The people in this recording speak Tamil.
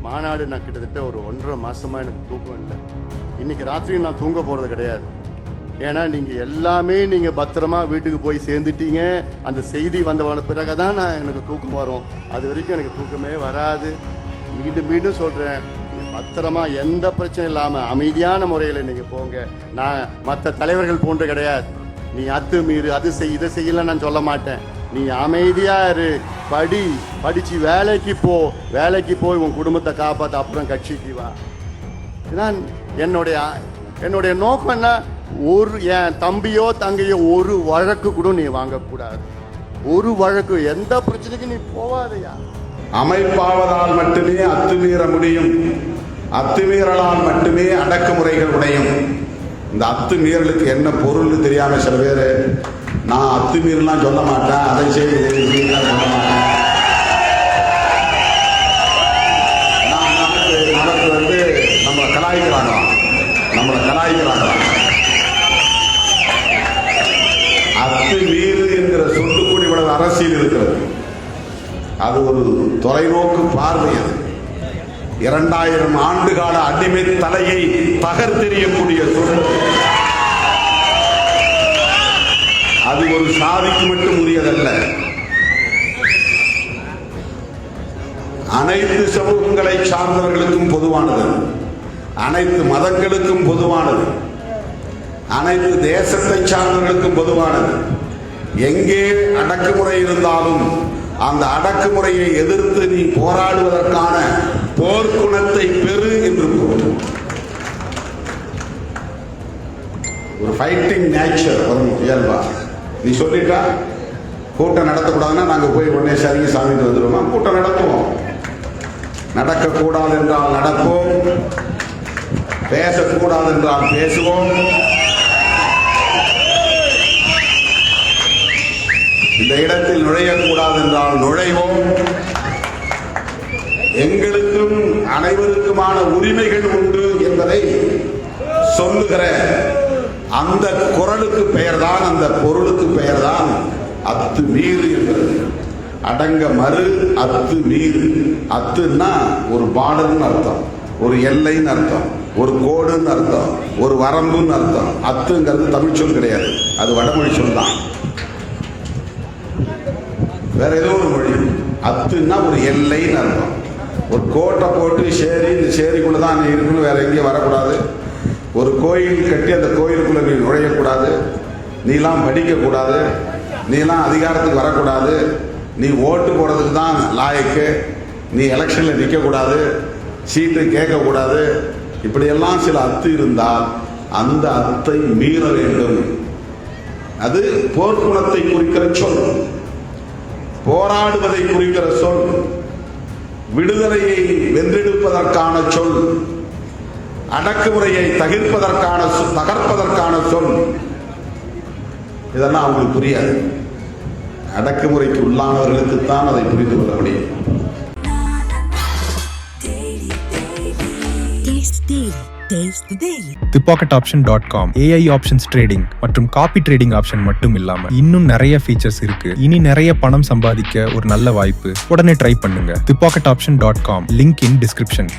மாநாடு நான் கிட்டத்தட்ட ஒரு 1.5 மாசமா எனக்கு தூக்கம் இல்லை. இன்னைக்கு ராத்திரி நான் தூங்க போறது கிடையாது. ஏன்னா நீங்க எல்லாமே நீங்க பத்திரமா வீட்டுக்கு போய் சேர்ந்துட்டீங்க. அந்த செய்தி வந்த பிறகுதான் நான் எனக்கு தூக்கம் வரும். அது வரைக்கும் எனக்கு தூக்கமே வராது. மீண்டும் மீண்டும் சொல்றேன், பத்திரமா எந்த பிரச்சனையும் இல்லாம அமைதியான முறையில் நீங்க போங்க. நான் மற்ற தலைவர்கள் போன்று கிடையாது. நீ அத்துமீறு அது செய் இதை செய்யல நான் சொல்ல மாட்டேன். நீ அமைதியா இரு, படிச்சு வேலைக்கு போய் உன் குடும்பத்தை காப்பாற்ற, அப்புறம் கட்சிக்கு வா. இதுதான் என்னுடைய நோக்கம். என்ன, என் தம்பியோ தங்கையோ ஒரு வழக்கு கூட நீ வாங்கக்கூடாது. ஒரு வழக்கு, எந்த பிரச்சனைக்கு நீ போவாதையா. அமைப்பாவதால் மட்டுமே அத்துமீற முடியும், அத்துமீறலால் மட்டுமே அடக்குமுறைகள் உடையும். இந்த அத்துமீறலுக்கு என்ன பொருள்னு தெரியாம சில பேர் நான் அத்துமீறலாம் சொல்ல மாட்டேன், அதை செய்து சொல்ல மாட்டேன். நமக்கு வந்து நம்மளை கலாய்க்கிறாங்களாம். அத்துமீறு என்கிற சொல்லுக்கூடி இவ்வளவு அரசியல் இருக்கிறது. அது ஒரு தொலைநோக்கு பார்வை. அது 2000 ஆண்டுகால அடிமை தலையை தகர்த்தெறியக்கூடிய சொல். அது ஒரு சாதிக்கு மட்டும் உரியதல்ல, அனைத்து சமூகங்களை சார்ந்தவர்களுக்கும் பொதுவானது, அனைத்து மதங்களுக்கும் பொதுவானது, அனைத்து தேசத்தை சார்ந்தவர்களுக்கும் பொதுவானது. எங்கே அடக்குமுறை இருந்தாலும் அந்த அடக்குமுறையை எதிர்த்து நீ போராடுவதற்கான போர்க்குணத்தை பெறு என்று கூறும். ஒரு ஃபைட்டிங் நேச்சர் வரும் இயல்பா. நீ சொல்லிட்டா கூட்டம் நடத்தக்கூடாதுன்னா நாங்கள் போய் உடனே சரிங்க சாமிட்டு வந்துடுவோமா? கூட்டம் நடத்துவோம். நடக்கக்கூடாது என்றால் நடப்போம், பேசக்கூடாது என்றால் பேசுவோம். இந்த இடத்தில் நுழையக்கூடாது என்றால் நுழைவோம். எங்களுக்கும் அனைவருக்குமான உரிமைகள் உண்டு என்பதை சொல்லுகிற அந்த குரலுக்கு பெயர்தான், அந்த பொருளுக்கு பெயர்தான் அத்துமீறு என்பது. அடங்க மறு அத்துமீறு. அத்துன்னா ஒரு பார்டர்னு அர்த்தம், ஒரு எல்லைன்னு அர்த்தம், ஒரு கோடுன்னு அர்த்தம், ஒரு வரம்புன்னு அர்த்தம். அத்துங்கிறது தமிழ் சொல் கிடையாது, அது வடமொழி சொல் தான், வேற ஏதோ ஒரு மொழி. அத்துன்னா ஒரு எல்லைன்னு அர்த்தம். ஒரு கோட்டை போட்டு சேரி, இந்த சேரிக்குள்ள தான் நீ இருக்கணும், வேற எங்கேயும் வரக்கூடாது. ஒரு கோயில் கட்டி அந்த கோயிலுக்குள்ள நீ நுழையக்கூடாது, நீலாம் படிக்கக்கூடாது, நீலாம் அதிகாரத்துக்கு வரக்கூடாது, நீ ஓட்டு போடுறதுக்கு தான் லாயக்கு, நீ எலெக்ஷனில் நிற்கக்கூடாது, சீட்டு கேட்கக்கூடாது. இப்படியெல்லாம் சில அத்து இருந்தால் அந்த அத்தை மீற வேண்டும். அது போர்க்குணத்தை குறிக்கிற சொல், போராடுவதை குறிக்கிற சொல், விடுதலையை வென்றெடுப்பதற்கான சொல், அடக்குமுறையை தகர்ப்பதற்கான சொல். இதெல்லாம் அவங்களுக்கு புரியாது. அடக்குமுறைக்கு உள்ளானவர்களுக்குத்தான் அதை புரிந்து கொள்ள முடியும். thepocketoption.com AI ஆப்ஷன்ஸ் ட்ரேடிங் மற்றும் காப்பி ட்ரேடிங் ஆப்ஷன் மட்டும் இல்லாம இன்னும் நிறைய ஃபீச்சர்ஸ் இருக்கு. இனி நிறைய பணம் சம்பாதிக்க ஒரு நல்ல வாய்ப்பு. உடனே ட்ரை பண்ணுங்க. thepocketoption.com link in description.